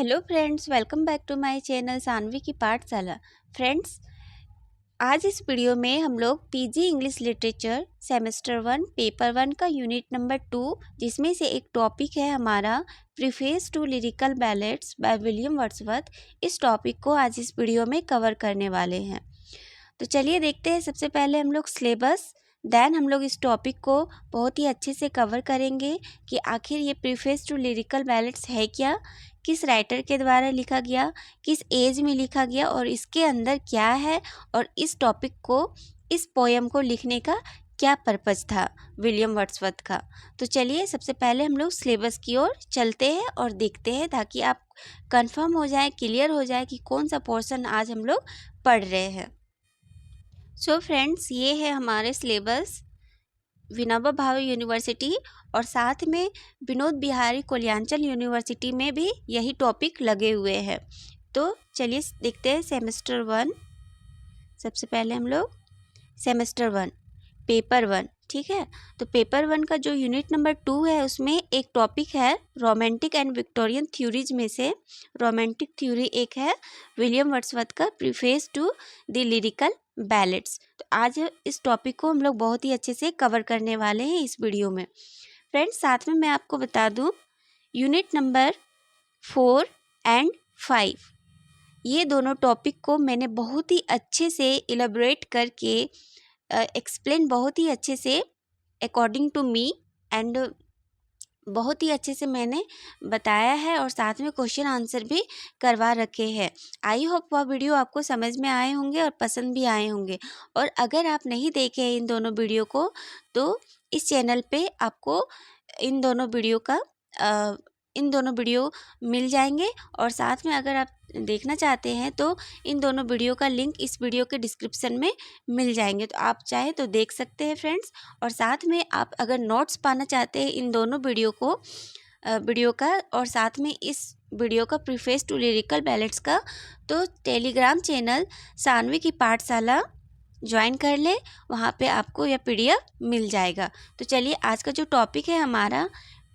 Hello friends, welcome back to my channel Sanvi ki Pathshala. Friends, आज इस video में हम लोग PG English literature semester 1 paper 1 का यूनिट नंबर 2 जिसमें से एक टॉपिक है हमारा preface to lyrical ballads by William Wordsworth. इस टॉपिक को आज इस वीडियो में कवर करने वाले हैं। तो चलिए देखते हैं। सबसे पहले हम लोग सिलेबस, देन हम लोग इस टॉपिक को बहुत ही अच्छे से कवर करेंगे कि आखिर ये प्रीफेस टू लिरिकल बैलेड्स है क्या, किस राइटर के द्वारा लिखा गया, किस एज में लिखा गया और इसके अंदर क्या है, और इस टॉपिक को, इस पोएम को लिखने का क्या पर्पज़ था विलियम वर्ड्सवर्थ का। तो चलिए सबसे पहले हम लोग सिलेबस की ओर चलते हैं और देखते हैं, ताकि आप कंफर्म हो जाए, क्लियर हो जाए कि कौन सा पोर्शन आज हम लोग पढ़ रहे हैं। सो फ्रेंड्स, ये है हमारे सिलेबस विनोबा भावे यूनिवर्सिटी और साथ में विनोद बिहारी कोलियांचल यूनिवर्सिटी में भी यही टॉपिक लगे हुए हैं। तो चलिए देखते हैं सेमेस्टर 1। सबसे पहले हम लोग सेमेस्टर 1 पेपर 1, ठीक है। तो पेपर 1 का जो यूनिट नंबर 2 है उसमें एक टॉपिक है रोमांटिक एंड विक्टोरियन थ्योरीज में से रोमांटिक थ्योरी एक है विलियम वर्ड्सवर्थ का preface to the lyrical ballads. तो आज इस टॉपिक को हम लोग बहुत ही अच्छे से कवर करने वाले हैं इस वीडियो में। फ्रेंड्स, साथ में मैं आपको बता दूं, यूनिट नंबर 4 एंड 5 ये दोनों टॉपिक को मैंने बहुत ही अच्छे से इलेबोरेट करके एक्सप्लेन बहुत ही अच्छे से अकॉर्डिंग टू मी एंड बहुत ही अच्छे से मैंने बताया है और साथ में क्वेश्चन आंसर भी करवा रखे हैं। आई होप वह वीडियो आपको समझ में आए होंगे और पसंद भी आए होंगे। और अगर आप नहीं देखे इन दोनों वीडियो को तो इस चैनल पे आपको इन दोनों वीडियो मिल जाएंगे। और साथ में अगर आप देखना चाहते हैं तो इन दोनों वीडियो का लिंक इस वीडियो के डिस्क्रिप्शन में मिल जाएंगे, तो आप चाहे तो देख सकते हैं फ्रेंड्स। और साथ में आप अगर नोट्स पाना चाहते हैं इन दोनों वीडियो का और साथ में इस वीडियो का प्रीफेस टू लिरिकल बैलेड्स का, तो टेलीग्राम चैनल सानवी की पाठशाला ज्वाइन कर ले, वहाँ पे आपको यह PDF मिल जाएगा। तो चलिए आज का जो टॉपिक है हमारा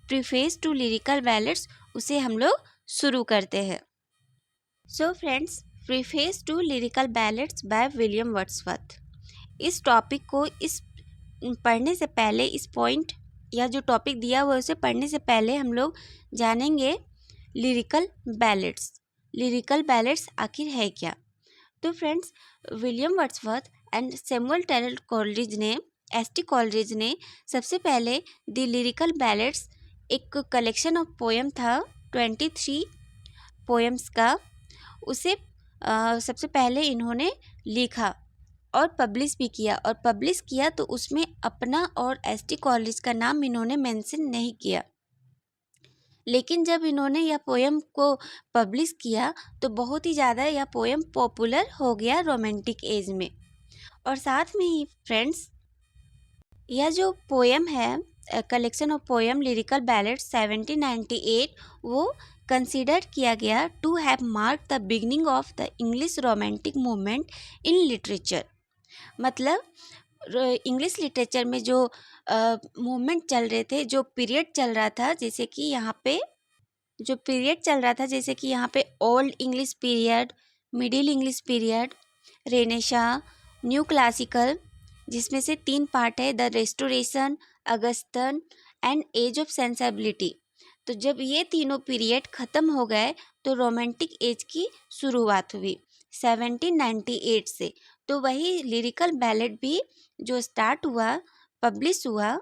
प्रीफेस टू लिरिकल बैलेड्स, उसे हम लोग शुरू करते हैं। So friends, preface to lyrical ballads by William Wordsworth. इस टॉपिक को पढ़ने से पहले, इस पॉइंट या जो टॉपिक दिया हुआ है उसे पढ़ने से पहले हम लोग जानेंगे लिरिकल बैलेड्स। लिरिकल बैलेड्स आखिर है क्या। तो friends, William Wordsworth and Samuel Taylor Coleridge ने, ST कॉलरिज ने सबसे पहले द लिरिकल बैलेड्स एक कलेक्शन ऑफ पोएम था 23 पोएम्स का, उसे सबसे पहले इन्होंने लिखा और पब्लिश भी किया। और पब्लिश किया तो उसमें अपना और ST कॉलरिज का नाम इन्होंने मेंशन नहीं किया। लेकिन जब इन्होंने यह पोएम को पब्लिश किया तो बहुत ही ज़्यादा यह पोएम पॉपुलर हो गया रोमांटिक एज में। और साथ में ही फ्रेंड्स, यह जो पोएम है collection of poem lyrical ballad 1798, वो कंसिडर किया गया to have mark the beginning of the English romantic movement in literature. मतलब इंग्लिश लिटरेचर में जो मूवमेंट चल रहे थे, जो पीरियड चल रहा था, जैसे कि यहाँ पे old English period, middle English period, renaissance, new classical, जिसमें से 3 पार्ट है, the restoration, Augustan and age of sensibility. तो जब ये तीनों पीरियड ख़त्म हो गए तो रोमांटिक एज की शुरुआत हुई 1798 से। तो वही लिरिकल बैलेड भी जो स्टार्ट हुआ, पब्लिश हुआ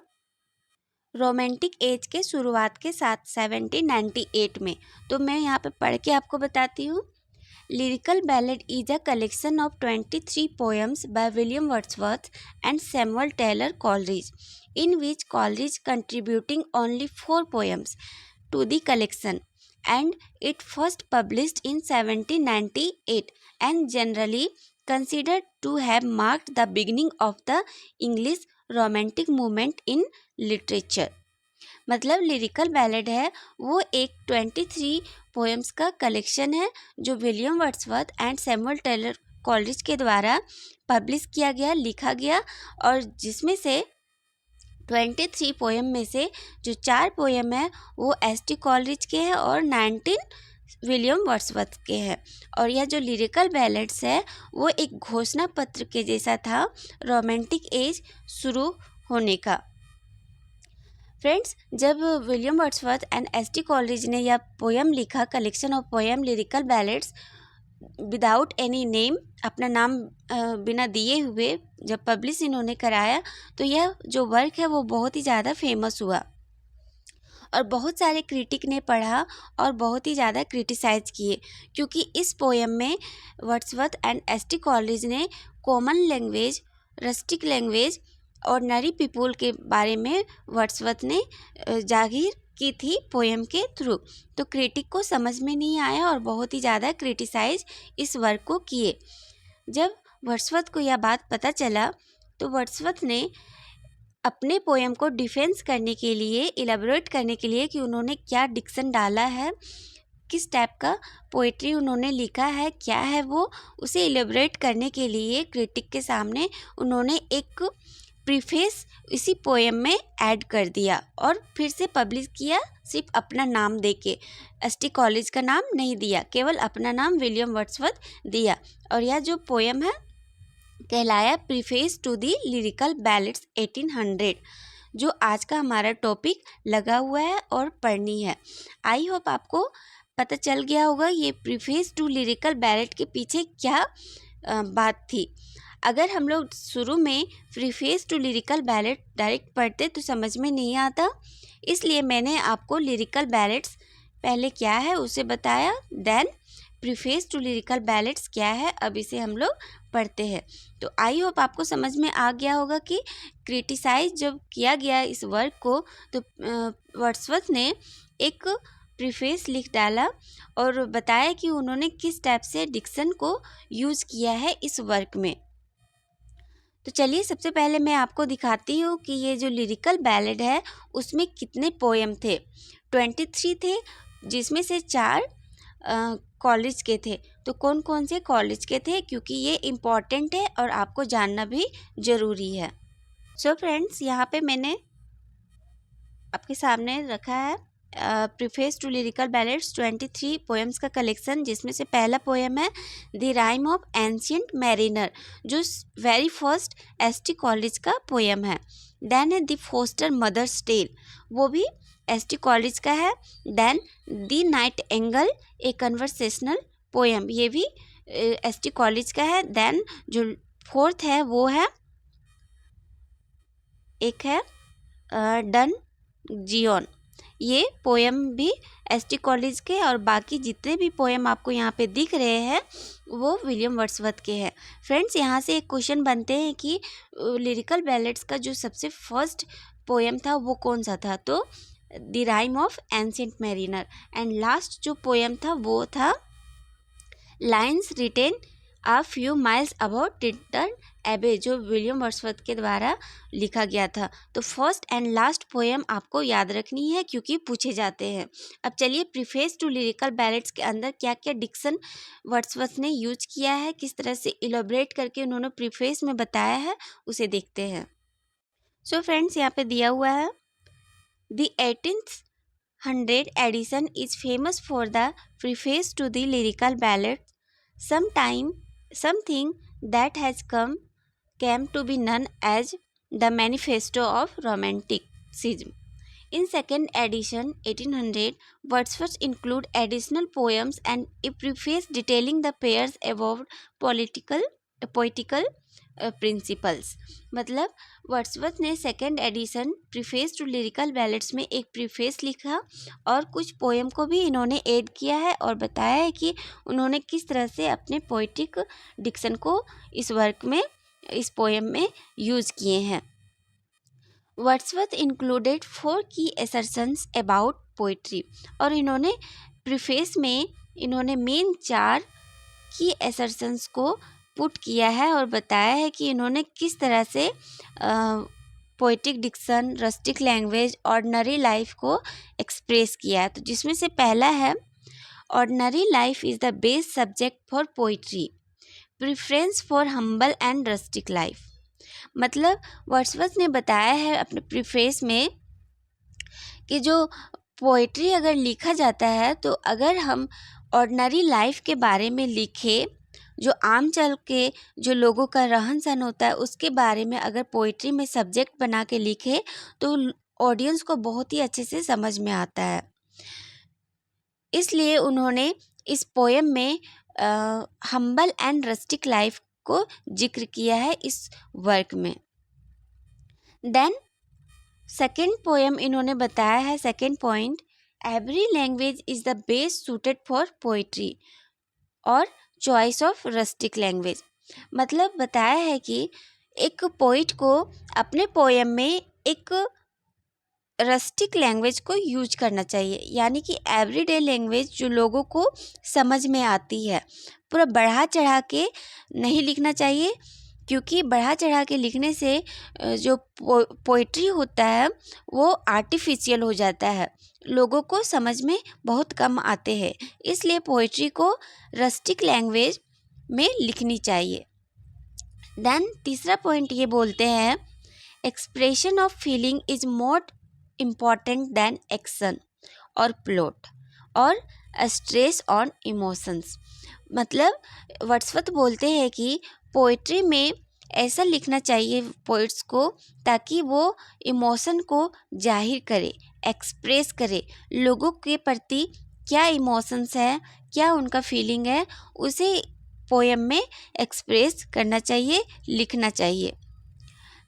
रोमांटिक एज के शुरुआत के साथ 1798 में। तो मैं यहाँ पे पढ़ के आपको बताती हूँ। Lyrical ballad is a collection of 23 poems by William Wordsworth and Samuel Taylor Coleridge, in which Coleridge contributing only 4 poems to the collection, and it first published in 1798 and generally considered to have marked the beginning of the English Romantic movement in literature। मतलब lyrical ballad है वो एक 23 poems का collection है जो William Wordsworth and Samuel Taylor Coleridge के द्वारा publish किया गया, लिखा गया, और जिसमें से 23 पोएम में से जो 4 पोएम है वो ST कॉलरिज के हैं और 19 विलियम वर्ड्सवर्थ के हैं। और यह जो लिरिकल बैलेड्स है वो एक घोषणा पत्र के जैसा था रोमांटिक एज शुरू होने का। फ्रेंड्स, जब William Wordsworth and ST. Coleridge ने यह पोयम लिखा, collection of poem lyrical ballads without any name, अपना नाम बिना दिए हुए जब पब्लिश इन्होंने कराया, तो यह जो वर्क है वो बहुत ही ज़्यादा फेमस हुआ और बहुत सारे क्रिटिक ने पढ़ा और बहुत ही ज़्यादा क्रिटिसाइज किए, क्योंकि इस पोयम में वर्ड्सवर्थ एंड एस.टी. कॉलेरिज ने common language, rustic language, ordinary people के बारे में वर्ड्सवर्थ ने जाहिर की थी पोयम के थ्रू। तो क्रिटिक को समझ में नहीं आया और बहुत ही ज़्यादा क्रिटिसाइज इस वर्क को किए। जब वर्ड्सवर्थ को यह बात पता चला तो वर्ड्सवर्थ ने अपने पोयम को डिफेंस करने के लिए, इलेबोरेट करने के लिए कि उन्होंने क्या डिक्शन डाला है, किस टाइप का पोइट्री उन्होंने लिखा है, क्या है वो, उसे इलेबोरेट करने के लिए क्रिटिक के सामने उन्होंने एक प्रीफेस इसी पोयम में ऐड कर दिया और फिर से पब्लिश किया, सिर्फ अपना नाम देके। एस.टी. कॉलेरिज का नाम नहीं दिया, केवल अपना नाम विलियम वर्ड्सवर्थ दिया। और यह जो पोयम है कहलाया preface to the lyrical ballads 1800, जो आज का हमारा टॉपिक लगा हुआ है और पढ़नी है। आई होप आपको पता चल गया होगा ये प्रीफेस टू लिरिकल बैलेड के पीछे क्या बात थी। अगर हम लोग शुरू में preface to lyrical ballad direct पढ़ते तो समझ में नहीं आता, इसलिए मैंने आपको लिरिकल बैलेड्स पहले क्या है उसे बताया, then preface to lyrical ballads क्या है, अब इसे हम लोग पढ़ते हैं। तो आई होप आपको समझ में आ गया होगा कि क्रिटिसाइज जब किया गया इस वर्क को तो वर्ड्सवर्थ ने एक प्रीफेस लिख डाला और बताया कि उन्होंने किस टाइप से डिक्शन को यूज़ किया है इस वर्क में। तो चलिए सबसे पहले मैं आपको दिखाती हूँ कि ये जो लिरिकल बैलेड है उसमें कितने पोएम थे। 23 थे, जिसमें से 4 कॉलेज के थे। तो कौन कौन से कॉलेज के थे, क्योंकि ये इम्पॉर्टेंट है और आपको जानना भी ज़रूरी है। सो फ्रेंड्स, यहाँ पे मैंने आपके सामने रखा है preface to lyrical ballads 23 poems का कलेक्शन, जिसमें से पहला पोएम है the rime of ancient mariner, जो वेरी फर्स्ट एस.टी. कॉलेज का पोएम है। देन है द फोस्टर मदर्स टेल, वो भी एस.टी. कॉलेज का है। Then the nightingale, a conversational poem, ये भी एस.टी. कॉलेज का है। देन जो फोर्थ है वो है एक है डन जियोन, ये पोएम भी एस.टी. कॉलेज के, और बाकी जितने भी पोएम आपको यहाँ पे दिख रहे हैं वो विलियम वर्ड्सवर्थ के हैं। फ्रेंड्स, यहाँ से एक क्वेश्चन बनते हैं कि लिरिकल बैलेड्स का जो सबसे फर्स्ट पोएम था वो कौन सा था, तो the rime of ancient mariner. And last जो पोएम था वो था lines written a few miles about Tintern Abbey, जो विलियम वर्ड्सवर्थ के द्वारा लिखा गया था। तो फर्स्ट एंड लास्ट पोएम आपको याद रखनी है क्योंकि पूछे जाते हैं। अब चलिए प्रीफेस टू लिरिकल बैलेड्स के अंदर क्या क्या डिक्शन वर्ड्सवर्थ ने यूज किया है, किस तरह से इलेबोरेट करके उन्होंने प्रीफेस में बताया है, उसे देखते हैं। सो फ्रेंड्स, यहाँ पे दिया हुआ है the 1800 edition is famous for the preface to the lyrical ballad, something that has came to be known as the Manifesto of Romanticism. In second edition 1800, Wordsworth include additional poems and a preface detailing the pair's evolved poetical principles. मतलब Wordsworth ने second edition preface to lyrical ballads में एक preface लिखा और कुछ poem को भी इन्होंने ऐड किया है और बताया है कि उन्होंने किस तरह से अपने पोइटिक डिक्शन को इस वर्क में, इस पोएम में यूज़ किए हैं। वर्ड्सवर्थ इंक्लूडेड 4 की असर्शंस अबाउट पोइट्री, और इन्होंने प्रीफेस में इन्होंने मेन 4 की असर्शंस को पुट किया है और बताया है कि इन्होंने किस तरह से poetic diction, rustic language, ordinary life को एक्सप्रेस किया है। तो जिसमें से पहला है ordinary life is the best subject for poetry, preference for humble and rustic life. मतलब वर्ड्सवर्थ ने बताया है अपने प्रीफेस में कि जो पोइट्री अगर लिखा जाता है तो अगर हम ऑर्डिनरी लाइफ के बारे में लिखें, जो आम चल के जो लोगों का रहन सहन होता है उसके बारे में अगर पोइट्री में सब्जेक्ट बना के लिखे तो ऑडियंस को बहुत ही अच्छे से समझ में आता है। इसलिए उन्होंने इस पोएम में हम्बल एंड रस्टिक लाइफ को जिक्र किया है इस वर्क में। देन सेकेंड पोएम इन्होंने बताया है, second point, every language is the best suited for poetry और चॉइस ऑफ रस्टिक लैंग्वेज। मतलब बताया है कि एक पोइट को अपने पोएम में एक रस्टिक लैंग्वेज को यूज करना चाहिए, यानी कि एवरीडे लैंग्वेज जो लोगों को समझ में आती है। पूरा बढ़ा चढ़ा के नहीं लिखना चाहिए, क्योंकि बढ़ा चढ़ा के लिखने से जो पोइट्री होता है वो आर्टिफिशियल हो जाता है, लोगों को समझ में बहुत कम आते हैं। इसलिए पोइट्री को रस्टिक लैंग्वेज में लिखनी चाहिए। देन तीसरा पॉइंट ये बोलते हैं, expression of feeling is more important than action और प्लॉट और स्ट्रेस ऑन इमोशंस। मतलब वर्ड्सवर्थ बोलते हैं कि पोइट्री में ऐसा लिखना चाहिए पोइट्स को ताकि वो इमोशन को जाहिर करे, एक्सप्रेस करे, लोगों के प्रति क्या इमोशंस है, क्या उनका फीलिंग है, उसे पोएम में एक्सप्रेस करना चाहिए, लिखना चाहिए।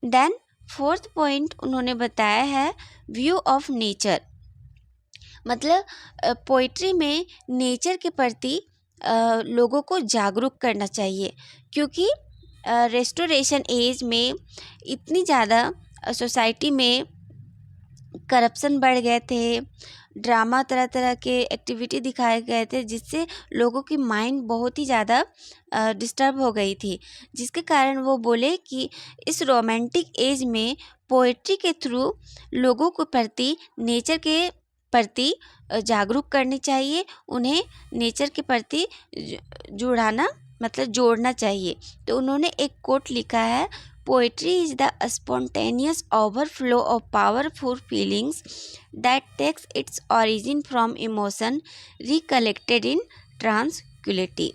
देन फोर्थ पॉइंट उन्होंने बताया है, व्यू ऑफ नेचर। मतलब पोइट्री में नेचर के प्रति लोगों को जागरूक करना चाहिए, क्योंकि रेस्टोरेशन एज में इतनी ज़्यादा सोसाइटी में करप्शन बढ़ गए थे, ड्रामा तरह तरह के एक्टिविटी दिखाए गए थे, जिससे लोगों की माइंड बहुत ही ज़्यादा डिस्टर्ब हो गई थी, जिसके कारण वो बोले कि इस रोमांटिक एज में पोइट्री के थ्रू लोगों को प्रति नेचर के प्रति जागरूक करनी चाहिए, उन्हें नेचर के प्रति जुड़ाना मतलब जोड़ना चाहिए। तो उन्होंने एक कोट लिखा है, poetry is the spontaneous overflow of powerful feelings that takes its origin from emotion recollected in tranquillity.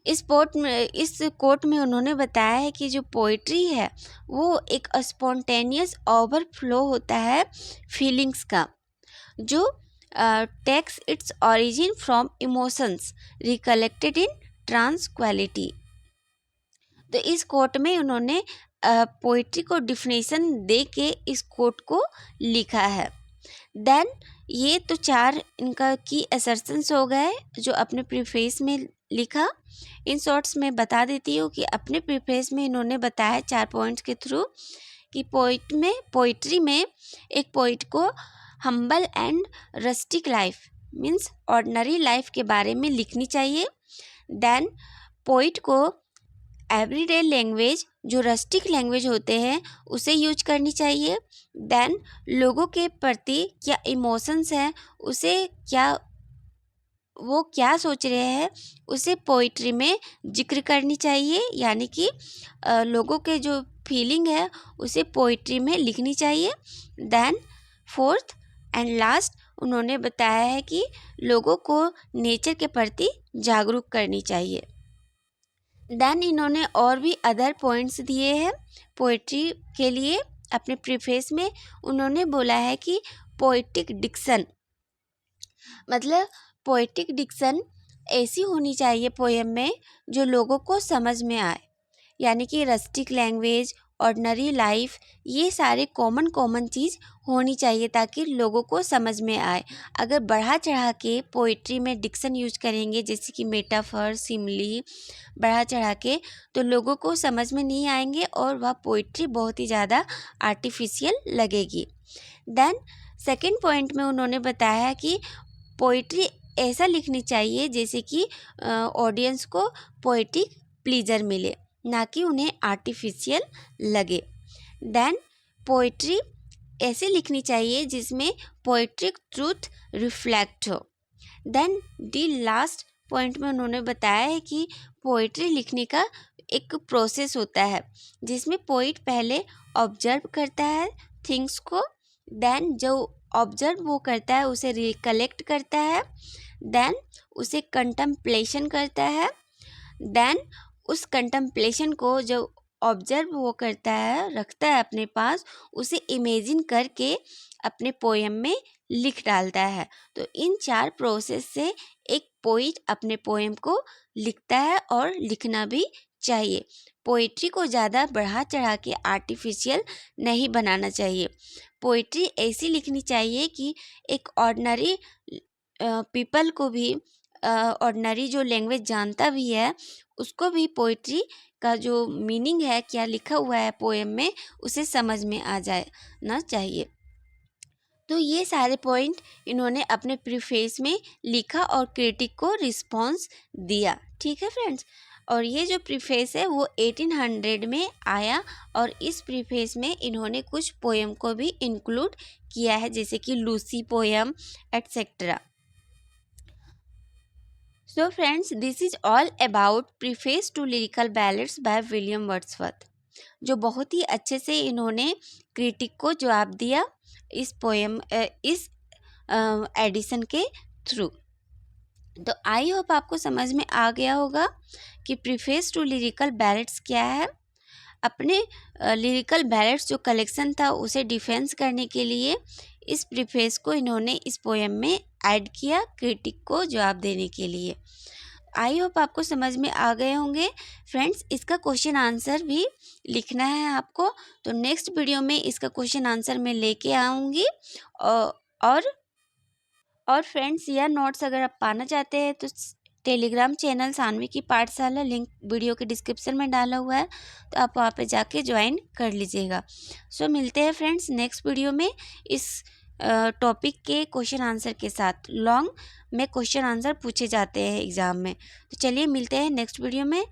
इस कोट में उन्होंने बताया है कि जो पोइट्री है वो एक स्पॉन्टेनियस ओवरफ्लो होता है फीलिंग्स का, जो takes its origin from emotions recollected in tranquillity. तो इस कोट में उन्होंने पोइट्री को डिफिनेशन दे के इस कोट को लिखा है। देन ये तो 4 इनका की असर्शंस हो गए जो अपने प्रीफेस में लिखा। इन शॉर्ट्स में बता देती हूँ कि अपने प्रीफेस में इन्होंने बताया 4 पॉइंट्स के थ्रू कि पोइट्री में एक पोइट को humble and rustic life means ordinary life के बारे में लिखनी चाहिए। देन पोइट को एवरीडे लैंग्वेज जो रस्टिक लैंग्वेज होते हैं उसे यूज करनी चाहिए। देन लोगों के प्रति क्या इमोशंस हैं, उसे वो क्या सोच रहे हैं उसे पोइट्री में जिक्र करनी चाहिए, यानी कि लोगों के जो फीलिंग है उसे पोइट्री में लिखनी चाहिए। देन फोर्थ एंड लास्ट उन्होंने बताया है कि लोगों को नेचर के प्रति जागरूक करनी चाहिए। देन इन्होंने और भी अदर पॉइंट्स दिए हैं पोइट्री के लिए। अपने प्रीफेस में उन्होंने बोला है कि पोइटिक डिक्शन, मतलब पोइटिक डिक्शन ऐसी होनी चाहिए पोएम में जो लोगों को समझ में आए, यानी कि रस्टिक लैंग्वेज, ऑर्डिनरी लाइफ, ये सारे कॉमन चीज़ होनी चाहिए ताकि लोगों को समझ में आए। अगर बढ़ा चढ़ा के पोइट्री में डिक्शन यूज करेंगे जैसे कि मेटाफर, सिमली बढ़ा चढ़ा के, तो लोगों को समझ में नहीं आएंगे और वह पोइट्री बहुत ही ज़्यादा आर्टिफिशियल लगेगी। देन सेकेंड पॉइंट में उन्होंने बताया कि पोइट्री ऐसा लिखनी चाहिए जैसे कि ऑडियंस को पोइटिक प्लीजर मिले, ना कि उन्हें आर्टिफिशियल लगे। देन पोइट्री ऐसे लिखनी चाहिए जिसमें पोइट्रिक ट्रूथ रिफ्लेक्ट हो। देन दी लास्ट पॉइंट में उन्होंने बताया है कि पोइट्री लिखने का एक प्रोसेस होता है जिसमें पोइट पहले ऑब्जर्व करता है थिंग्स को, देन जो ऑब्जर्व वो करता है, उसे रिकलेक्ट करता है, देन उसे कंटेम्पलेशन करता है, देन उस कंटेम्पलेशन को जो ऑब्जर्व वो करता है, रखता है अपने पास, उसे इमेजिन करके अपने पोएम में लिख डालता है। तो इन 4 प्रोसेस से एक पोइट अपने पोएम को लिखता है और लिखना भी चाहिए। पोइट्री को ज़्यादा बढ़ा चढ़ा के आर्टिफिशियल नहीं बनाना चाहिए। पोइट्री ऐसी लिखनी चाहिए कि एक ऑर्डिनरी पीपल को भी, ऑर्डिनरी जो लैंग्वेज जानता भी है उसको भी पोइट्री का जो मीनिंग है, क्या लिखा हुआ है पोएम में, उसे समझ में आ जाए ना चाहिए। तो ये सारे पॉइंट इन्होंने अपने प्रीफेस में लिखा और क्रिटिक को रिस्पॉन्स दिया। ठीक है फ्रेंड्स, और ये जो प्रीफेस है वो 1800 में आया और इस प्रीफेस में इन्होंने कुछ पोएम को भी इंक्लूड किया है, जैसे कि Lucy poem etcetera. So friends, this is all about preface to lyrical ballads by William Wordsworth, जो बहुत ही अच्छे से इन्होंने क्रिटिक को जवाब दिया इस पोएम इस एडिशन के थ्रू। तो आई होप आपको समझ में आ गया होगा कि प्रीफेस टू लिरिकल बैलेट्स क्या है। अपने लिरिकल बैलेट्स जो कलेक्शन था उसे डिफेंस करने के लिए इस प्रीफेस को इन्होंने इस पोएम में ऐड किया क्रिटिक को जवाब देने के लिए। आई होप आपको समझ में आ गए होंगे फ्रेंड्स। इसका क्वेश्चन आंसर भी लिखना है आपको, तो नेक्स्ट वीडियो में इसका क्वेश्चन आंसर मैं लेके आऊँगी। और फ्रेंड्स, यह नोट्स अगर आप पाना चाहते हैं तो टेलीग्राम चैनल सानवी की पाठशाला, लिंक वीडियो के डिस्क्रिप्शन में डाला हुआ है, तो आप वहाँ पे जाके ज्वाइन कर लीजिएगा। सो मिलते हैं फ्रेंड्स नेक्स्ट वीडियो में इस टॉपिक के क्वेश्चन आंसर के साथ। लॉन्ग में क्वेश्चन आंसर पूछे जाते हैं एग्ज़ाम में। तो चलिए मिलते हैं नेक्स्ट वीडियो में।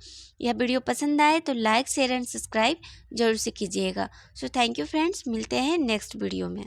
यह वीडियो पसंद आए तो लाइक शेयर एंड सब्सक्राइब जरूर से कीजिएगा। सो थैंक यू फ्रेंड्स, मिलते हैं नेक्स्ट वीडियो में।